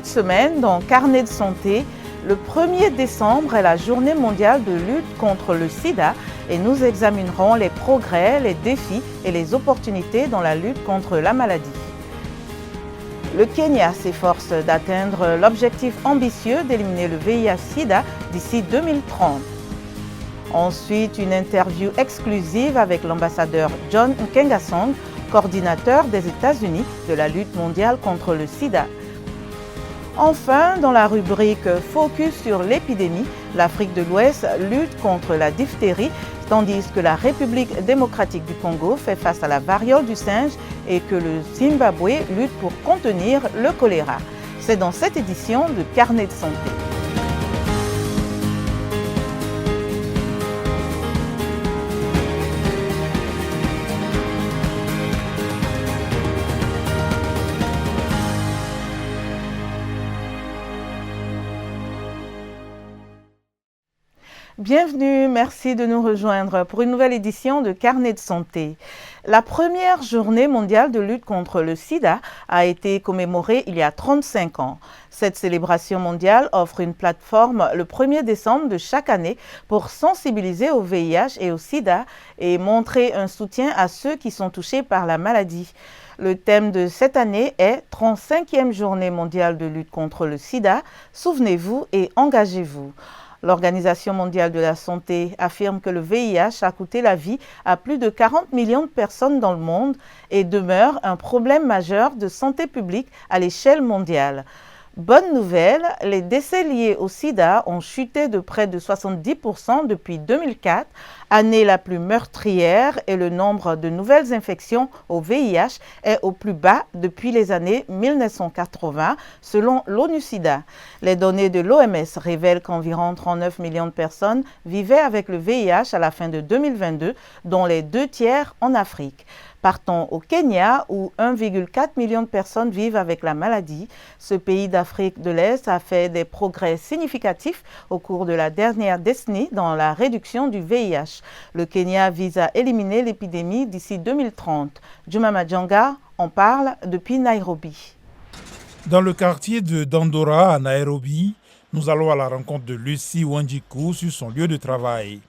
Cette semaine, dans Carnet de santé, le 1er décembre est la journée mondiale de lutte contre le sida et nous examinerons les progrès, les défis et les opportunités dans la lutte contre la maladie. Le Kenya s'efforce d'atteindre l'objectif ambitieux d'éliminer le VIH-Sida d'ici 2030. Ensuite, une interview exclusive avec l'ambassadeur John Nkengasong, coordinateur des États-Unis de la lutte mondiale contre le sida. Enfin, dans la rubrique Focus sur l'épidémie, l'Afrique de l'Ouest lutte contre la diphtérie, tandis que la République démocratique du Congo fait face à la variole du singe et que le Zimbabwe lutte pour contenir le choléra. C'est dans cette édition de Carnet de santé. Bienvenue, merci de nous rejoindre pour une nouvelle édition de Carnet de santé. La première journée mondiale de lutte contre le sida a été commémorée il y a 35 ans. Cette célébration mondiale offre une plateforme le 1er décembre de chaque année pour sensibiliser au VIH et au sida et montrer un soutien à ceux qui sont touchés par la maladie. Le thème de cette année est 35e journée mondiale de lutte contre le sida. Souvenez-vous et engagez-vous. L'Organisation mondiale de la santé affirme que le VIH a coûté la vie à plus de 40 millions de personnes dans le monde et demeure un problème majeur de santé publique à l'échelle mondiale. Bonne nouvelle, les décès liés au sida ont chuté de près de 70% depuis 2004, année la plus meurtrière, et le nombre de nouvelles infections au VIH est au plus bas depuis les années 1980, selon l'ONU-SIDA. Les données de l'OMS révèlent qu'environ 39 millions de personnes vivaient avec le VIH à la fin de 2022, dont les 2/3 en Afrique. Partons au Kenya, où 1,4 million de personnes vivent avec la maladie. Ce pays d'Afrique de l'Est a fait des progrès significatifs au cours de la dernière décennie dans la réduction du VIH. Le Kenya vise à éliminer l'épidémie d'ici 2030. Juma Majanga en parle depuis Nairobi. Dans le quartier de Dandora à Nairobi, nous allons à la rencontre de Lucie Wanjiku sur son lieu de travail.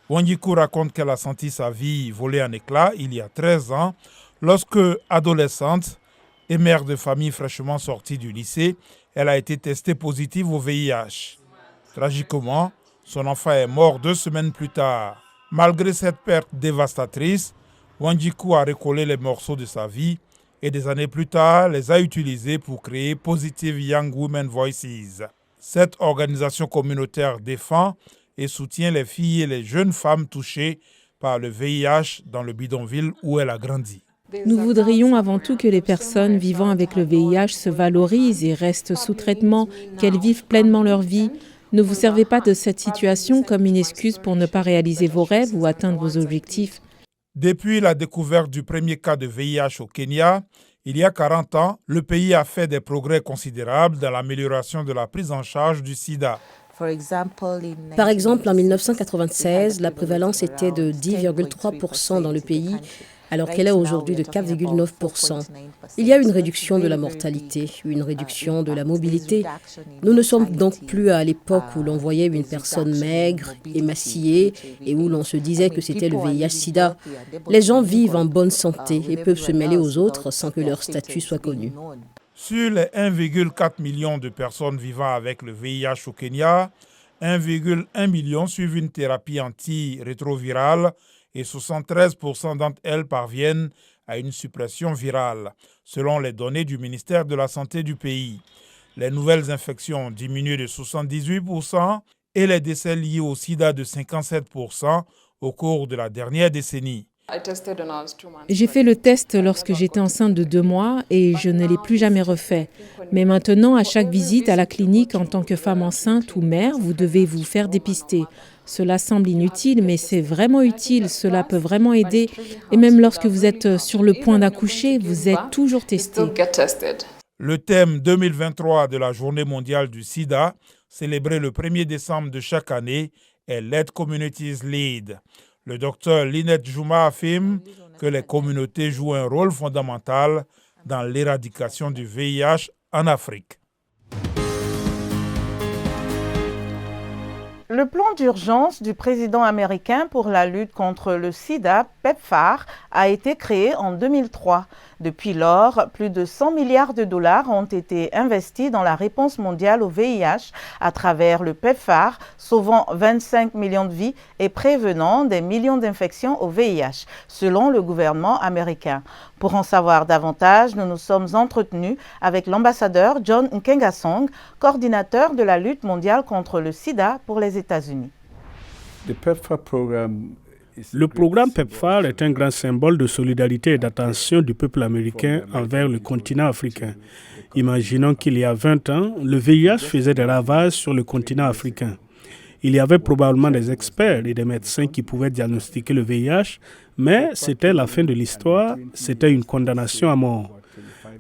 Wanjiku raconte qu'elle a senti sa vie voler en éclats il y a 13 ans, lorsque, adolescente et mère de famille fraîchement sortie du lycée, elle a été testée positive au VIH. Tragiquement, son enfant est mort 2 semaines plus tard. Malgré cette perte dévastatrice, Wanjiku a recollé les morceaux de sa vie et des années plus tard les a utilisés pour créer Positive Young Women Voices. Cette organisation communautaire défend et soutient les filles et les jeunes femmes touchées par le VIH dans le bidonville où elle a grandi. Nous voudrions avant tout que les personnes vivant avec le VIH se valorisent et restent sous traitement, qu'elles vivent pleinement leur vie. Ne vous servez pas de cette situation comme une excuse pour ne pas réaliser vos rêves ou atteindre vos objectifs. Depuis la découverte du premier cas de VIH au Kenya, il y a 40 ans, le pays a fait des progrès considérables dans l'amélioration de la prise en charge du sida. Par exemple, en 1996, la prévalence était de 10,3% dans le pays, alors qu'elle est aujourd'hui de 4,9%. Il y a une réduction de la mortalité, une réduction de la mobilité. Nous ne sommes donc plus à l'époque où l'on voyait une personne maigre, émaciée et où l'on se disait que c'était le VIH-Sida. Les gens vivent en bonne santé et peuvent se mêler aux autres sans que leur statut soit connu. Sur les 1,4 million de personnes vivant avec le VIH au Kenya, 1,1 million suivent une thérapie antirétrovirale et 73% d'entre elles parviennent à une suppression virale, selon les données du ministère de la Santé du pays. Les nouvelles infections ont diminué de 78% et les décès liés au sida de 57% au cours de la dernière décennie. J'ai fait le test lorsque j'étais enceinte de 2 mois et je ne l'ai plus jamais refait. Mais maintenant, à chaque visite à la clinique en tant que femme enceinte ou mère, vous devez vous faire dépister. Cela semble inutile, mais c'est vraiment utile. Cela peut vraiment aider. Et même lorsque vous êtes sur le point d'accoucher, vous êtes toujours testé. Le thème 2023 de la Journée mondiale du sida, célébré le 1er décembre de chaque année, est Let Communities Lead. Le docteur Lynette Juma affirme que les communautés jouent un rôle fondamental dans l'éradication du VIH en Afrique. Le plan d'urgence du président américain pour la lutte contre le sida, PEPFAR, a été créé en 2003. Depuis lors, plus de 100 milliards de dollars ont été investis dans la réponse mondiale au VIH à travers le PEPFAR, sauvant 25 millions de vies et prévenant des millions d'infections au VIH, selon le gouvernement américain. Pour en savoir davantage, nous nous sommes entretenus avec l'ambassadeur John Nkengasong, coordinateur de la lutte mondiale contre le sida pour les États-Unis. Le programme PEPFAR est un grand symbole de solidarité et d'attention du peuple américain envers le continent africain. Imaginons qu'il y a 20 ans, le VIH faisait des ravages sur le continent africain. Il y avait probablement des experts et des médecins qui pouvaient diagnostiquer le VIH, mais c'était la fin de l'histoire, c'était une condamnation à mort.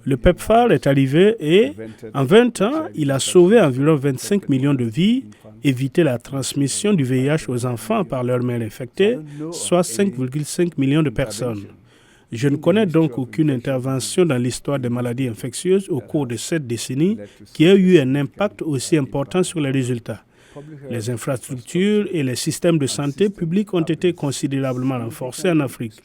Le PEPFAR est arrivé et, en 20 ans, il a sauvé environ 25 millions de vies, évité la transmission du VIH aux enfants par leur mère infectée, soit 5,5 millions de personnes. Je ne connais donc aucune intervention dans l'histoire des maladies infectieuses au cours de cette décennie qui a eu un impact aussi important sur les résultats. Les infrastructures et les systèmes de santé publique ont été considérablement renforcés en Afrique.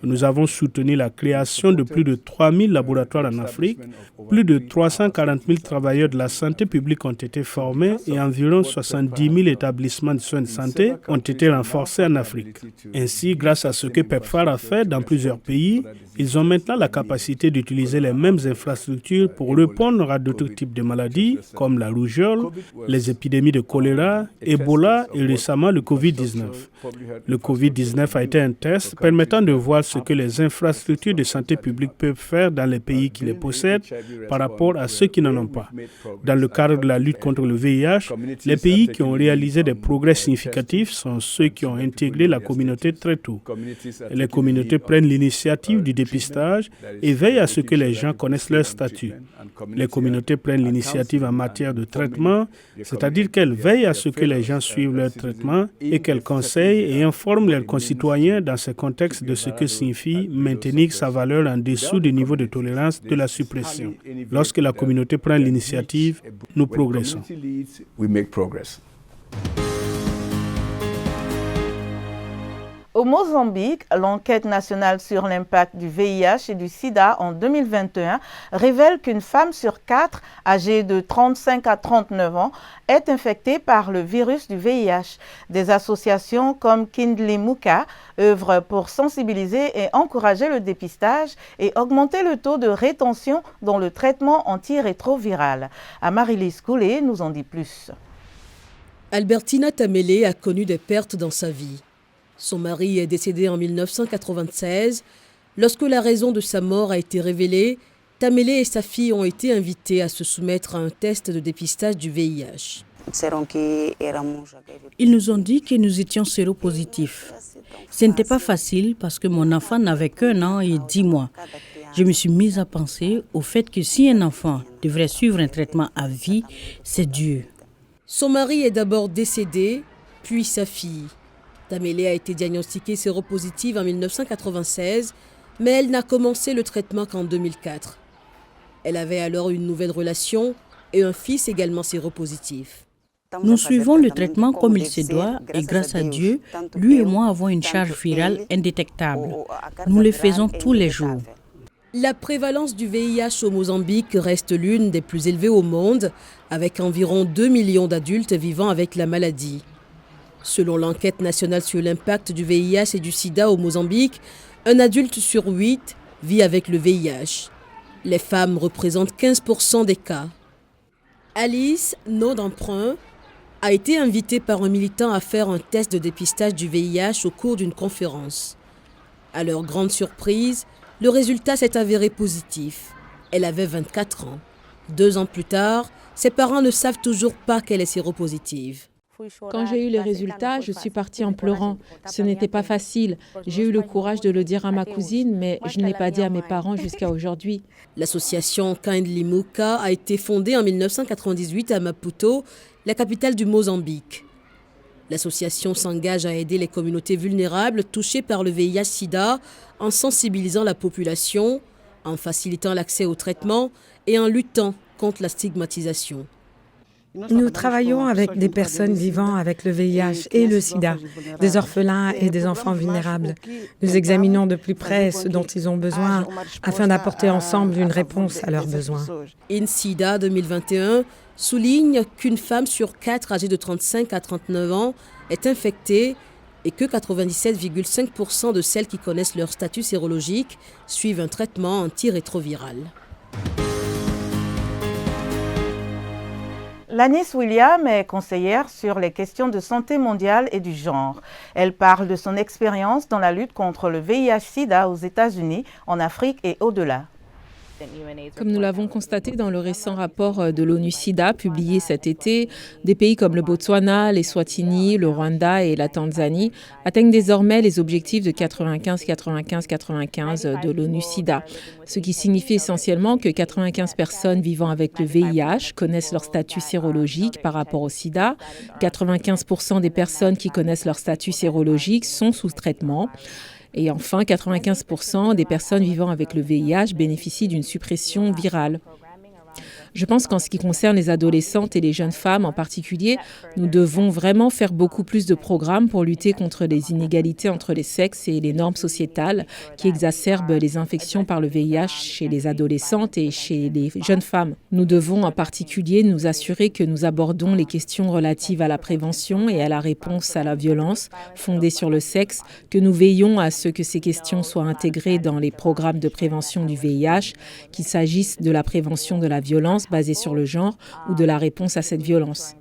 Nous avons soutenu la création de plus de 3000 laboratoires en Afrique, plus de 340 000 travailleurs de la santé publique ont été formés et environ 70 000 établissements de soins de santé ont été renforcés en Afrique. Ainsi, grâce à ce que PEPFAR a fait dans plusieurs pays, ils ont maintenant la capacité d'utiliser les mêmes infrastructures pour répondre à d'autres types de maladies comme la rougeole, les épidémies de choléra, Ebola et récemment le Covid-19. Le Covid-19 a été un test permettant de voir ce que les infrastructures de santé publique peuvent faire dans les pays qui les possèdent par rapport à ceux qui n'en ont pas. Dans le cadre de la lutte contre le VIH, les pays qui ont réalisé des progrès significatifs sont ceux qui ont intégré la communauté très tôt. Les communautés prennent l'initiative du dépistage et veillent à ce que les gens connaissent leur statut. Les communautés prennent l'initiative en matière de traitement, c'est-à-dire qu'elles veillent à ce que les gens suivent leur traitement et qu'elles conseillent et informent leurs concitoyens dans ce contexte de ce que signifie maintenir sa valeur en dessous du niveau de tolérance de la suppression. Lorsque la communauté prend l'initiative, nous progressons. Au Mozambique, l'enquête nationale sur l'impact du VIH et du sida en 2021 révèle qu'une femme sur 4, âgée de 35 à 39 ans, est infectée par le virus du VIH. Des associations comme Kindly Muka œuvrent pour sensibiliser et encourager le dépistage et augmenter le taux de rétention dans le traitement antirétroviral. Amaryllis Koulé nous en dit plus. Albertina Tamele a connu des pertes dans sa vie. Son mari est décédé en 1996. Lorsque la raison de sa mort a été révélée, Tamele et sa fille ont été invitées à se soumettre à un test de dépistage du VIH. Ils nous ont dit que nous étions séropositifs. Ce n'était pas facile parce que mon enfant n'avait qu'1 an et 10 mois. Je me suis mise à penser au fait que si un enfant devrait suivre un traitement à vie, c'est dur. Son mari est d'abord décédé, puis sa fille. Tamele a été diagnostiquée séropositive en 1996, mais elle n'a commencé le traitement qu'en 2004. Elle avait alors une nouvelle relation et un fils également séropositif. Nous suivons le traitement comme il se doit et grâce à Dieu, lui et moi avons une charge virale indétectable. Nous le faisons tous les jours. La prévalence du VIH au Mozambique reste l'une des plus élevées au monde, avec environ 2 millions d'adultes vivant avec la maladie. Selon l'enquête nationale sur l'impact du VIH et du sida au Mozambique, un adulte sur 8 vit avec le VIH. Les femmes représentent 15% des cas. Alice, nom d'emprunt, a été invitée par un militant à faire un test de dépistage du VIH au cours d'une conférence. À leur grande surprise, le résultat s'est avéré positif. Elle avait 24 ans. 2 ans plus tard, ses parents ne savent toujours pas qu'elle est séropositive. Quand j'ai eu les résultats, je suis partie en pleurant. Ce n'était pas facile. J'ai eu le courage de le dire à ma cousine, mais je ne l'ai pas dit à mes parents jusqu'à aujourd'hui. L'association Kindly Muka a été fondée en 1998 à Maputo, la capitale du Mozambique. L'association s'engage à aider les communautés vulnérables touchées par le VIH-Sida en sensibilisant la population, en facilitant l'accès au traitement et en luttant contre la stigmatisation. Nous travaillons avec des personnes vivant avec le VIH et le sida, des orphelins et des enfants vulnérables. Nous examinons de plus près ce dont ils ont besoin afin d'apporter ensemble une réponse à leurs besoins. INSIDA 2021 souligne qu'une femme sur 4 âgée de 35 à 39 ans est infectée et que 97,5% de celles qui connaissent leur statut sérologique suivent un traitement antirétroviral. Lanice William est conseillère sur les questions de santé mondiale et du genre. Elle parle de son expérience dans la lutte contre le VIH-Sida aux États-Unis, en Afrique et au-delà. Comme nous l'avons constaté dans le récent rapport de l'ONU-SIDA publié cet été, des pays comme le Botswana, l'Eswatini, le Rwanda et la Tanzanie atteignent désormais les objectifs de 95-95-95 de l'ONU-SIDA, ce qui signifie essentiellement que 95 personnes vivant avec le VIH connaissent leur statut sérologique par rapport au SIDA, 95% des personnes qui connaissent leur statut sérologique sont sous traitement. Et enfin, 95% des personnes vivant avec le VIH bénéficient d'une suppression virale. Je pense qu'en ce qui concerne les adolescentes et les jeunes femmes en particulier, nous devons vraiment faire beaucoup plus de programmes pour lutter contre les inégalités entre les sexes et les normes sociétales qui exacerbent les infections par le VIH chez les adolescentes et chez les jeunes femmes. Nous devons en particulier nous assurer que nous abordons les questions relatives à la prévention et à la réponse à la violence fondée sur le sexe, que nous veillons à ce que ces questions soient intégrées dans les programmes de prévention du VIH, qu'il s'agisse de la prévention de la violence basée sur le genre ou de la réponse à cette violence.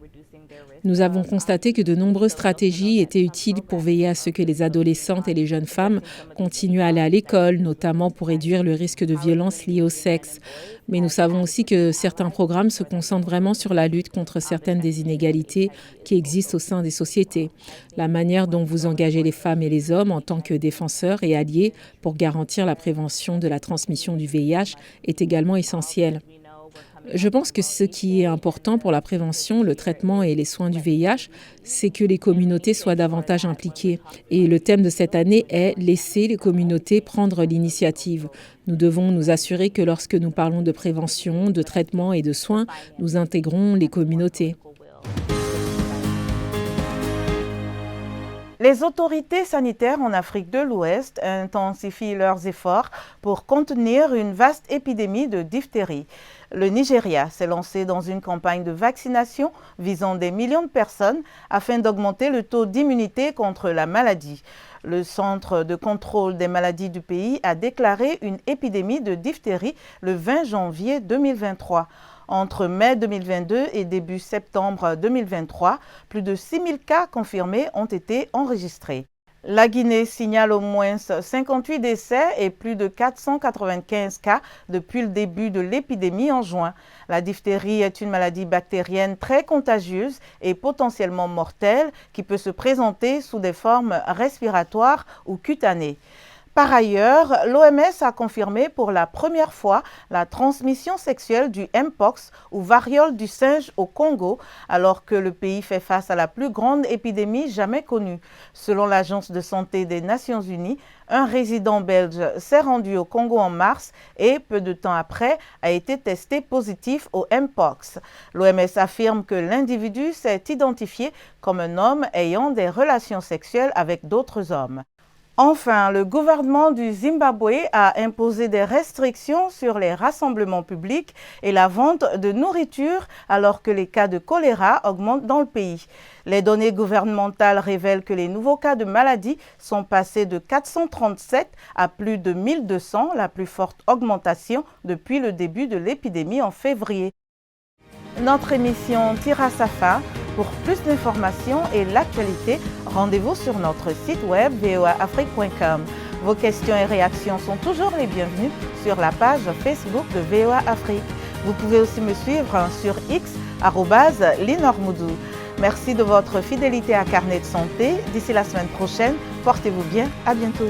Nous avons constaté que de nombreuses stratégies étaient utiles pour veiller à ce que les adolescentes et les jeunes femmes continuent à aller à l'école, notamment pour réduire le risque de violence lié au sexe. Mais nous savons aussi que certains programmes se concentrent vraiment sur la lutte contre certaines des inégalités qui existent au sein des sociétés. La manière dont vous engagez les femmes et les hommes en tant que défenseurs et alliés pour garantir la prévention de la transmission du VIH est également essentielle. Je pense que ce qui est important pour la prévention, le traitement et les soins du VIH, c'est que les communautés soient davantage impliquées. Et le thème de cette année est « Laisser les communautés prendre l'initiative ». Nous devons nous assurer que lorsque nous parlons de prévention, de traitement et de soins, nous intégrons les communautés. Les autorités sanitaires en Afrique de l'Ouest intensifient leurs efforts pour contenir une vaste épidémie de diphtérie. Le Nigeria s'est lancé dans une campagne de vaccination visant des millions de personnes afin d'augmenter le taux d'immunité contre la maladie. Le Centre de contrôle des maladies du pays a déclaré une épidémie de diphtérie le 20 janvier 2023. Entre mai 2022 et début septembre 2023, plus de 6 000 cas confirmés ont été enregistrés. La Guinée signale au moins 58 décès et plus de 495 cas depuis le début de l'épidémie en juin. La diphtérie est une maladie bactérienne très contagieuse et potentiellement mortelle qui peut se présenter sous des formes respiratoires ou cutanées. Par ailleurs, l'OMS a confirmé pour la première fois la transmission sexuelle du Mpox ou variole du singe au Congo, alors que le pays fait face à la plus grande épidémie jamais connue. Selon l'Agence de santé des Nations Unies, un résident belge s'est rendu au Congo en mars et, peu de temps après, a été testé positif au Mpox. L'OMS affirme que l'individu s'est identifié comme un homme ayant des relations sexuelles avec d'autres hommes. Enfin, le gouvernement du Zimbabwe a imposé des restrictions sur les rassemblements publics et la vente de nourriture alors que les cas de choléra augmentent dans le pays. Les données gouvernementales révèlent que les nouveaux cas de maladie sont passés de 437 à plus de 1200, la plus forte augmentation depuis le début de l'épidémie en février. Notre émission tire à sa fin. Pour plus d'informations et l'actualité, rendez-vous sur notre site web voaafrique.com. Vos questions et réactions sont toujours les bienvenues sur la page Facebook de VOA Afrique. Vous pouvez aussi me suivre sur X, @linormoudou. Merci de votre fidélité à Carnet de santé. D'ici la semaine prochaine, portez-vous bien. À bientôt.